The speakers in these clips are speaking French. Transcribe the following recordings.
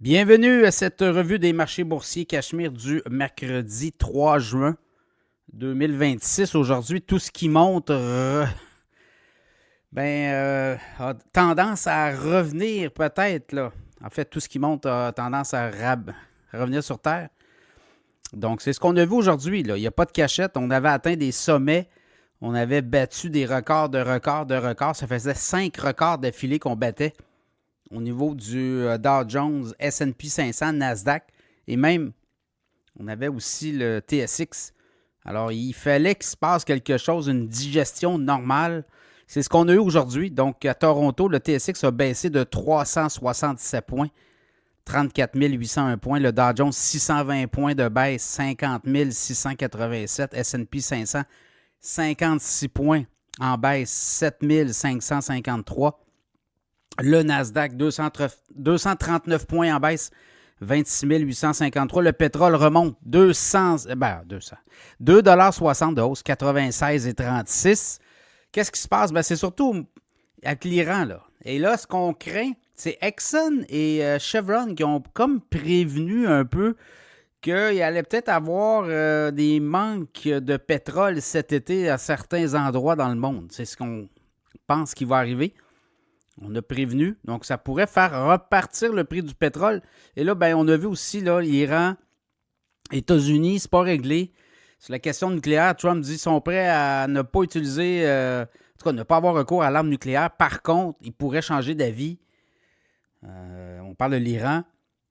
Bienvenue à cette revue des marchés boursiers Cachemire du mercredi 3 juin 2026. Aujourd'hui, tout ce qui monte a tendance à revenir peut-être, là. En fait, tout ce qui monte a tendance à revenir sur Terre. Donc, c'est ce qu'on a vu aujourd'hui, là. Il n'y a pas de cachette. On avait atteint des sommets. On avait battu des records de records de records. Ça faisait 5 records d'affilée qu'on battait au niveau du Dow Jones, S&P 500, Nasdaq, et même, on avait aussi le TSX. Alors, il fallait qu'il se passe quelque chose, une digestion normale. C'est ce qu'on a eu aujourd'hui. Donc, à Toronto, le TSX a baissé de 367 points, 34 801 points. Le Dow Jones, 620 points de baisse, 50 687. S&P 500, 56 points en baisse, 7 553. Le Nasdaq, 239 points en baisse, 26 853. Le pétrole remonte 2,60 de hausse, 96,36. Qu'est-ce qui se passe? C'est surtout avec l'Iran, là. Et là, ce qu'on craint, c'est Exxon et Chevron qui ont comme prévenu un peu qu'il allait peut-être avoir des manques de pétrole cet été à certains endroits dans le monde. C'est ce qu'on pense qui va arriver. On a prévenu, donc ça pourrait faire repartir le prix du pétrole. Et là, on a vu aussi là, l'Iran, États-Unis, c'est pas réglé. Sur la question nucléaire, Trump dit qu'ils sont prêts à ne pas utiliser, en tout cas, ne pas avoir recours à l'arme nucléaire. Par contre, ils pourraient changer d'avis. On parle de l'Iran.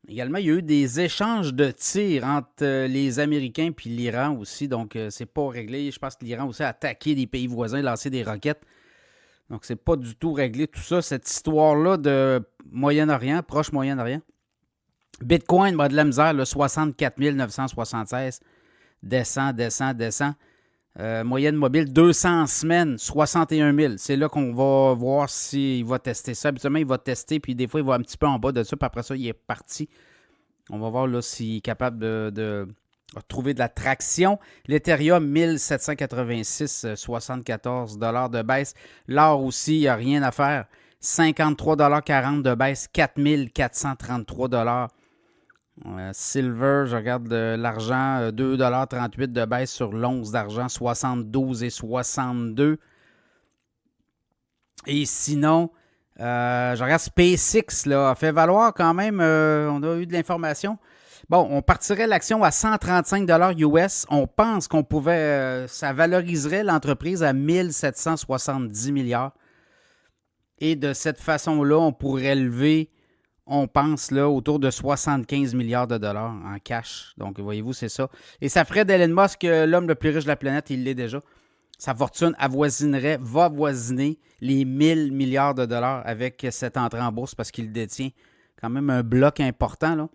Également, il y a eu des échanges de tirs entre les Américains et l'Iran aussi, donc c'est pas réglé. Je pense que l'Iran aussi a attaqué des pays voisins, lancé des roquettes. Donc, c'est pas du tout réglé tout ça, cette histoire-là de Moyen-Orient, proche Moyen-Orient. Bitcoin a de la misère, le 64 976, descend. Moyenne mobile, 200 semaines, 61 000. C'est là qu'on va voir s'il va tester ça. Habituellement, il va tester, puis des fois, il va un petit peu en bas de ça, puis après ça, il est parti. On va voir là s'il est capable de trouver de la traction. L'Ethereum, 1786, 74 $ de baisse. L'or aussi, il n'y a rien à faire. 53,40 $ de baisse, 4433 $. Silver, je regarde l'argent, 2,38 $ de baisse sur l'once d'argent, 72,62 $. Et sinon, je regarde SpaceX, là, a fait valoir quand même, on a eu de l'information. Bon, on partirait l'action à 135 $ US. On pense qu'on pouvait, ça valoriserait l'entreprise à 1770 milliards. Et de cette façon-là, on pourrait lever, on pense, là, autour de 75 milliards de dollars en cash. Donc, voyez-vous, c'est ça. Et ça ferait d'Elon Musk l'homme le plus riche de la planète, il l'est déjà. Sa fortune va avoisiner les 1000 milliards de dollars avec cette entrée en bourse parce qu'il détient quand même un bloc important, là.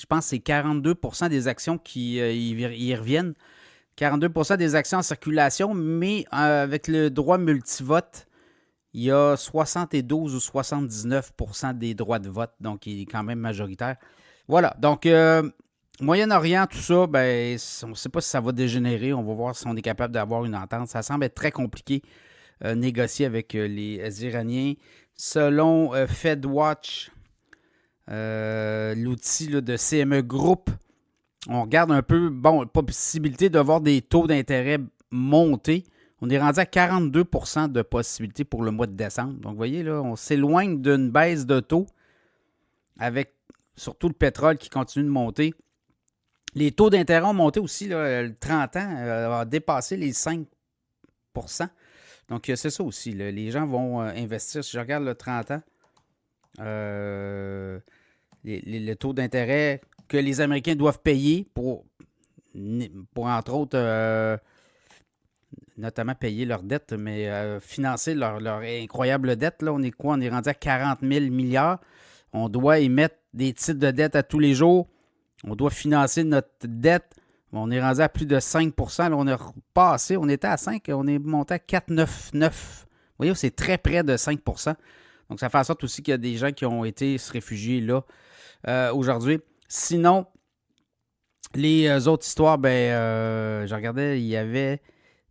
Je pense que c'est 42 % des actions qui y reviennent. 42 % des actions en circulation, mais avec le droit multivote, il y a 72 ou 79 % des droits de vote, donc il est quand même majoritaire. Voilà, donc Moyen-Orient, tout ça, on ne sait pas si ça va dégénérer. On va voir si on est capable d'avoir une entente. Ça semble être très compliqué négocier avec les Iraniens. Selon FedWatch, l'outil là, de CME Group, on regarde un peu, possibilité de voir des taux d'intérêt monter. On est rendu à 42 % de possibilités pour le mois de décembre. Donc, vous voyez, là, on s'éloigne d'une baisse de taux avec surtout le pétrole qui continue de monter. Les taux d'intérêt ont monté aussi, là, le 30 ans a dépassé les 5 %. Donc, c'est ça aussi. Là, les gens vont investir. Si je regarde le 30 ans, les taux d'intérêt que les Américains doivent payer pour entre autres, notamment payer leurs dettes, mais financer leur incroyable dette. Là, on est quoi? On est rendu à 40 000 milliards. On doit émettre des titres de dette à tous les jours. On doit financer notre dette. On est rendu à plus de 5 %. Là, on est repassé. On était à 5 %. On est monté à 4,99 %. Vous voyez, c'est très près de 5 %. Donc, ça fait en sorte aussi qu'il y a des gens qui ont été se réfugier là aujourd'hui. Sinon, les autres histoires, je regardais, il y avait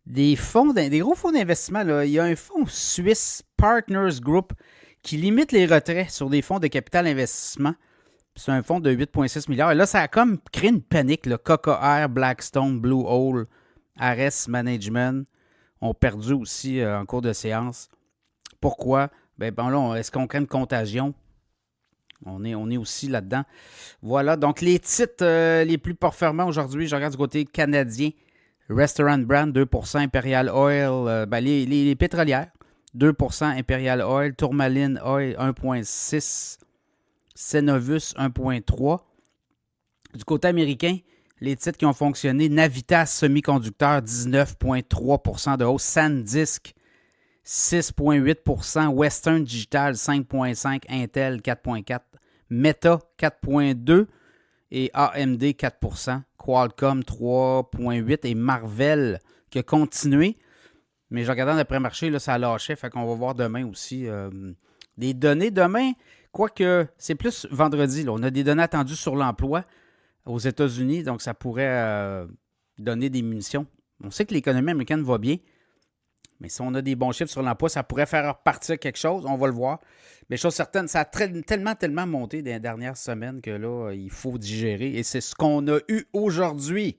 des gros fonds d'investissement. Là. Il y a un fonds suisse, Partners Group, qui limite les retraits sur des fonds de capital investissement C'est un fonds de 8,6 milliards. Et là, ça a comme créé une panique. Là. KKR, Blackstone, Blue Hole, Ares Management ont perdu aussi en cours de séance. Pourquoi? Bon là, est-ce qu'on crée une contagion? On est aussi là-dedans. Voilà, donc les titres les plus performants aujourd'hui, je regarde du côté canadien. Restaurant Brand, 2%, Imperial Oil, les pétrolières, 2%, Imperial Oil, Tourmaline Oil, 1,6%, Cenovus, 1,3%. Du côté américain, les titres qui ont fonctionné, Navitas Semiconducteur, 19,3% de hausse, SanDisk, 6,8%, Western Digital, 5,5%, Intel, 4,4%, Meta, 4,2% et AMD, 4%, Qualcomm, 3,8% et Marvell, qui a continué. Mais je regardais dans l'après-marché, là, ça a lâché, fait qu'on va voir demain aussi. Des données demain, quoique c'est plus vendredi, là, on a des données attendues sur l'emploi aux États-Unis, donc ça pourrait donner des munitions. On sait que l'économie américaine va bien, mais si on a des bons chiffres sur l'emploi, ça pourrait faire repartir quelque chose, on va le voir. Mais chose certaine, ça a tellement monté dans les dernières semaines que là, il faut digérer. Et c'est ce qu'on a eu aujourd'hui.